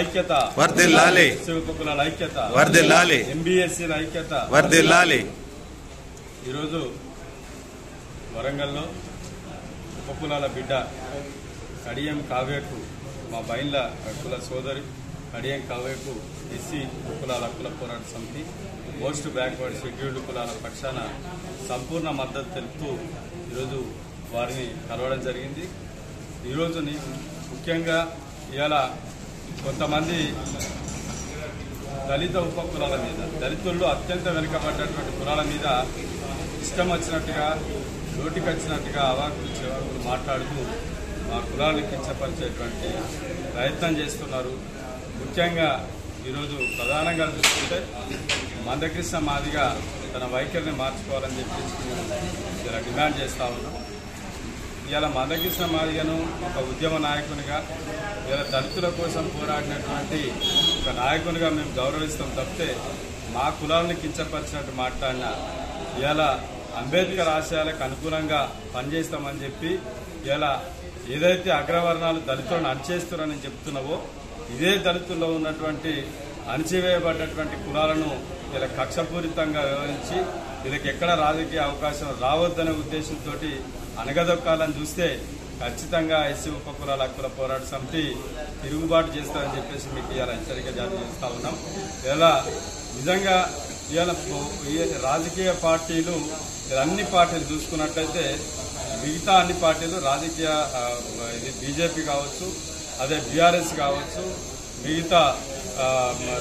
ఐక్యత వర్ధిల్లాలి, ఉపకులాల ఐక్యత వర్ధిల్లాలి, ఎంబీఎస్సీల ఐక్యత వర్ధిల్లాలి. ఈరోజు వరంగల్లో ఉపకులాల బిడ్డ కడియం కావ్యకు మా బైన్ల కుల సోదరి కడియం కావ్యకు ఎస్సీ ఉపకులాల హక్కుల పోరాట సమితి మోస్ట్ బ్యాక్వర్డ్ షెడ్యూల్డ్ కులాల పక్షాన సంపూర్ణ మద్దతు తెలుపుతూ ఈరోజు వారిని కలవడం జరిగింది. ఈరోజు ముఖ్యంగా ఇవాళ కొంతమంది దళిత ఉపకులాల మీద, దళితుల్లో అత్యంత వెనుకబడ్డటువంటి కులాల మీద ఇష్టం వచ్చినట్టుగా, నోటికి వచ్చినట్టుగా అవాకులు చెవాకులు మాట్లాడుతూ మా కులాలను కించపరిచేటువంటి ప్రయత్నం చేస్తున్నారు. ముఖ్యంగా ఈరోజు ప్రధానంగా చూసుకుంటే మందకృష్ణ మాదిగ తన వైఖరిని మార్చుకోవాలని చెప్పేసి ఇలా డిమాండ్ చేస్తూ ఉన్నాం. ఇవాళ మందకృష్ణ మాదిగను ఒక ఉద్యమ నాయకునిగా, ఇలా దళితుల కోసం పోరాడినటువంటి ఒక నాయకునిగా మేము గౌరవిస్తాం తప్పితే మా కులాలను కించపరిచినట్టు మాట్లాడిన ఇవాళ అంబేద్కర్ ఆశయాలకు అనుకూలంగా పనిచేస్తామని చెప్పి ఇలా ఏదైతే అగ్రవర్ణాలు దళితులను అణచేస్తున్నారని చెప్తున్నావో ఇదే దళితుల్లో ఉన్నటువంటి అణచివేయబడ్డటువంటి కులాలను ఇలా కక్షపూరితంగా వ్యవహరించి వీళ్ళకి ఎక్కడ రాజకీయ అవకాశం రావద్దనే ఉద్దేశంతో అనగదొక్కాలని చూస్తే ఖచ్చితంగా ఎస్సీ ఉపకులాల హక్కుల పోరాట సమితి తిరుగుబాటు చేస్తారని చెప్పేసి మీకు ఇలా హెచ్చరిక జారీ చేస్తా ఉన్నాం. ఇలా నిజంగా ఇవాళ రాజకీయ పార్టీలు అన్ని పార్టీలు చూసుకున్నట్లయితే మిగతా అన్ని పార్టీలు రాజకీయ బీజేపీ కావచ్చు, అదే బీఆర్ఎస్ కావచ్చు, మిగతా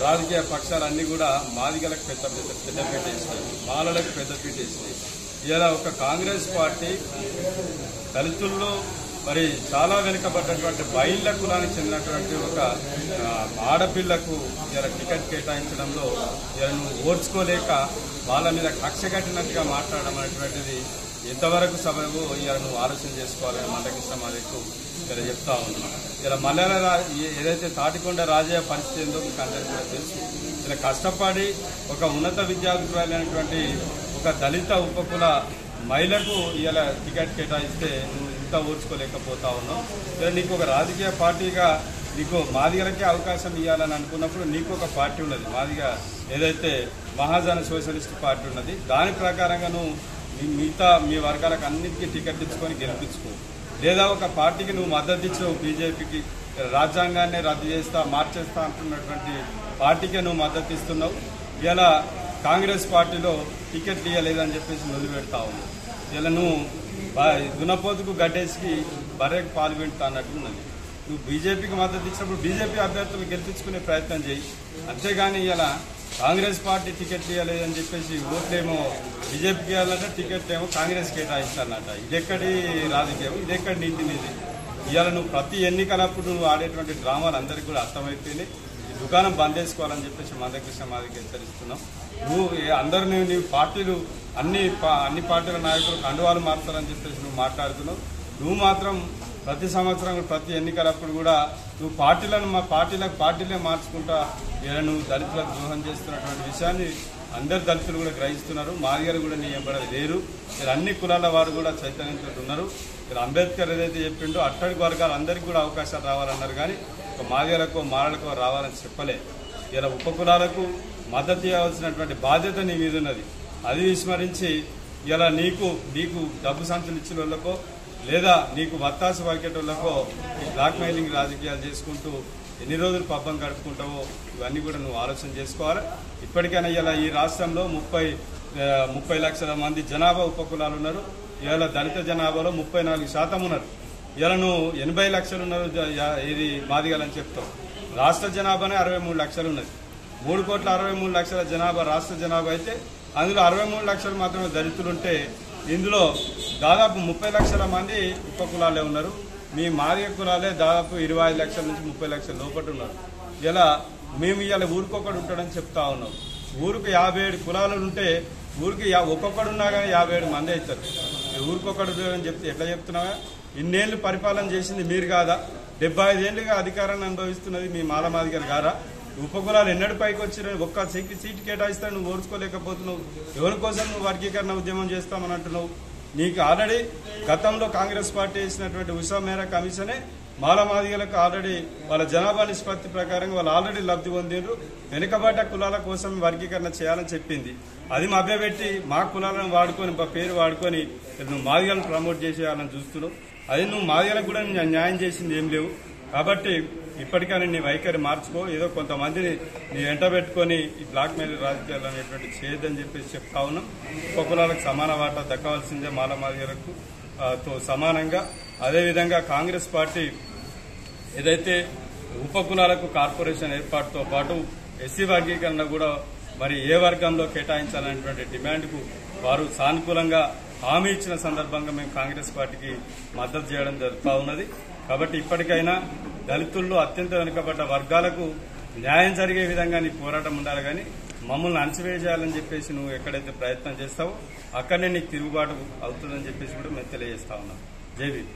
రాజకీయ పక్షాలన్నీ కూడా మాదిగలకు పెద్దపీట వేసినాయి, మాలలకు పెద్దపీట వేసినాయి. ఇలా ఒక కాంగ్రెస్ పార్టీ దళితుల్లో మరి చాలా వెనుకబడ్డటువంటి బైన్ల కులానికి చెందినటువంటి ఒక ఆడపిల్లకు ఇలా టికెట్ కేటాయించడంలో ఇలా నువ్వు ఓర్చుకోలేక వాళ్ళ మీద కక్ష కట్టినట్టుగా మాట్లాడడం అనేటువంటిది ఎంతవరకు సబబు ఇలా నువ్వు ఆలోచన చేసుకోవాలని మందకృష్ణ మాదిగకు ఇలా చెప్తా ఉన్నాం. ఇలా మల్లెల ఏదైతే తాటికొండ రాజయ్య పరిస్థితి ఏందో మీకు అందరికీ కూడా తెలుసు. ఇలా కష్టపడి ఒక ఉన్నత విద్యార్థులైనటువంటి ఒక దళిత ఉపకుల మహిళకు ఇలా టికెట్ కేటాయిస్తే నువ్వు ఇంత ఓర్చుకోలేకపోతా ఉన్నావు. ఇలా నీకు ఒక రాజకీయ పార్టీగా నీకు మాదిగలకే అవకాశం ఇవ్వాలని అనుకున్నప్పుడు నీకు ఒక పార్టీ ఉన్నది, మాదిగ ఏదైతే మహాజన సోషలిస్ట్ పార్టీ ఉన్నది. దాని ప్రకారంగా నువ్వు మిగతా మీ వర్గాలకు అన్నిటికీ టికెట్ ఇచ్చుకొని గెలిపించుకో. లేదా ఒక పార్టీకి నువ్వు మద్దతు ఇచ్చావు, బీజేపీకి రాజ్యాంగాన్ని రద్దు చేస్తా మార్చేస్తా అంటున్నటువంటి పార్టీకే నువ్వు మద్దతు ఇస్తున్నావు. ఇలా కాంగ్రెస్ పార్టీలో టికెట్ ఇవ్వలేదని చెప్పేసి మొదలు పెడతా ఉన్నావు. ఇలా నువ్వు దున్నపోతుకు గడ్డేసి బర్రెకు పాలు పెడతా అన్నట్లున్నది. నువ్వు బీజేపీకి మద్దతు ఇచ్చినప్పుడు బీజేపీ అభ్యర్థులు గెలిపించుకునే ప్రయత్నం చేయి. అంతేగాని ఇలా కాంగ్రెస్ పార్టీ టికెట్ ఇవ్వలేదని చెప్పేసి ఓట్లేమో బీజేపీకి ఇవ్వాలంటే టికెట్ ఏమో కాంగ్రెస్ కేటాయిస్తానట. ఇదెక్కడి రాజకీయం, ఇదెక్కడి నీతి నీది? ఇవాళ నువ్వు ప్రతి ఎన్నికలప్పుడు నువ్వు ఆడేటువంటి డ్రామాలు అందరికీ కూడా అర్థమైపోయినాయి. ఈ దుకాణం బంద్ చేసుకోవాలని చెప్పేసి మందకృష్ణ మాదిగ హెచ్చరిస్తున్నావు. నువ్వు అందరినీ నీవు పార్టీలు అన్ని పార్టీల నాయకులు కండువాలు మారుతారని చెప్పేసి నువ్వు మాట్లాడుతున్నావు. నువ్వు మాత్రం ప్రతి సంవత్సరం ప్రతి ఎన్నికలప్పుడు కూడా నువ్వు పార్టీలే మార్చుకుంటా ఇలా నువ్వు దళితులకు ద్రోహం చేస్తున్నటువంటి విషయాన్ని అందరు దళితులు కూడా గ్రహిస్తున్నారు. మాదిగలు కూడా నీ ఎంబడి లేరు. ఇలా అన్ని కులాల వారు కూడా చైతన్యంతో ఉన్నారు. ఇలా అంబేద్కర్ ఏదైతే చెప్పిండో అట్టడి వర్గాలు అందరికీ కూడా అవకాశాలు రావాలన్నారు, కానీ ఒక మాదిగలకో మాలలకో రావాలని చెప్పలే. ఇలా ఉపకులాలకు మద్దతు ఇవ్వాల్సినటువంటి బాధ్యత నీ మీద ఉన్నది. అది విస్మరించి ఇలా నీకు డబ్బు సంచులు ఇచ్చిన వాళ్ళకో లేదా నీకు వత్తాసు పలికేటోళ్ళకో ఈ బ్లాక్ మెయిలింగ్ రాజకీయాలు చేసుకుంటూ ఎన్ని రోజులు పబ్బం గడుపుకుంటావో ఇవన్నీ కూడా నువ్వు ఆలోచన చేసుకోవాలి. ఇప్పటికైనా ఇలా ఈ రాష్ట్రంలో 30 లక్షల మంది జనాభా ఉపకులాలు ఉన్నారు. ఇవాళ దళిత జనాభాలో 34% ఉన్నారు. ఇలా నువ్వు 80 లక్షలు ఉన్నారు ఇది మాదిగలని చెప్తావు. రాష్ట్ర జనాభానే 63 లక్షలు ఉన్నది. 3,63,00,000 జనాభా రాష్ట్ర జనాభా అయితే అందులో 63 లక్షలు మాత్రమే దళితులుంటే ఇందులో దాదాపు 30 లక్షల మంది ఉపకులాలే ఉన్నారు. మీ మాదిగ కులాలే దాదాపు 25 లక్షల నుంచి 30 లక్షల లోపల ఉన్నారు. ఇలా మేము ఇవాళ ఊరికొకడు ఉంటాడని చెప్తా ఉన్నాం. ఊరికి 57 కులాలు ఉంటే ఊరికి ఒక్కొక్కడు ఉన్నా కానీ 57 మంది అవుతారు. ఊరికొకడు అని చెప్తే ఎట్లా చెప్తున్నావా? ఇన్నేళ్లు పరిపాలన చేసింది మీరు కాదా? 75 ఏళ్లుగా అధికారాన్ని అనుభవిస్తున్నది మీ మాలమాదిగలు గారా? ఉపకులాలు ఎన్నడూ పైకి వచ్చిన ఒక్క సీటు కేటాయిస్తాను నువ్వు ఓర్చుకోలేకపోతున్నావు. ఎవరి కోసం నువ్వు వర్గీకరణ ఉద్యమం చేస్తామని అంటున్నావు? నీకు ఆల్రెడీ గతంలో కాంగ్రెస్ పార్టీ వేసినటువంటి ఉషా మేరా కమిషనే మాలమాదిగలకు ఆల్రెడీ వాళ్ళ జనాభా నిష్పత్తి ప్రకారం వాళ్ళు ఆల్రెడీ లబ్ధి పొందిండ్రు. వెనుకబడ్డ కులాల కోసం వర్గీకరణ చేయాలని చెప్పింది. అది మభ్యపెట్టి మా కులాలను వాడుకొని మా పేరు వాడుకొని నువ్వు మాదిగలను ప్రమోట్ చేసేయాలని చూస్తున్నావు. అది నువ్వు మాదిగలకు కూడా న్యాయం చేసింది ఏం లేవు. కాబట్టి ఇప్పటికైనా నీ వైఖరి మార్చుకో. ఏదో కొంతమందిని నీ వెంట పెట్టుకొని ఈ బ్లాక్ మెయిల్ రాజకీయాలు అనేటువంటి చేయొద్దని చెప్పేసి చెప్తా ఉన్నాం. ఉప కులాలకు సమాన వాటా దక్కవలసిందే మాలమాదిగలకు తో సమానంగా. అదేవిధంగా కాంగ్రెస్ పార్టీ ఏదైతే ఉప కులాలకు కార్పొరేషన్ ఏర్పాటుతో పాటు ఎస్సీ వర్గీకరణ కూడా మరి ఏ వర్గంలో కేటాయించాలనేటువంటి డిమాండ్కు వారు సానుకూలంగా హామీ ఇచ్చిన సందర్భంగా మేము కాంగ్రెస్ పార్టీకి మద్దతు చేయడం జరుగుతూ ఉన్నది. కాబట్టి ఇప్పటికైనా దళితుల్లో అత్యంత వెనుకబడ్డ వర్గాలకు న్యాయం జరిగే విధంగా నీ పోరాటం ఉండాలి. కానీ మమ్మల్ని అణచివేయాలని చెప్పేసి నువ్వు ఎక్కడైతే ప్రయత్నం చేస్తావో అక్కడనే నీకు తిరుగుబాటు అవుతుందని చెప్పేసి కూడా మేము తెలియజేస్తా ఉన్నాం. జై భీమ్.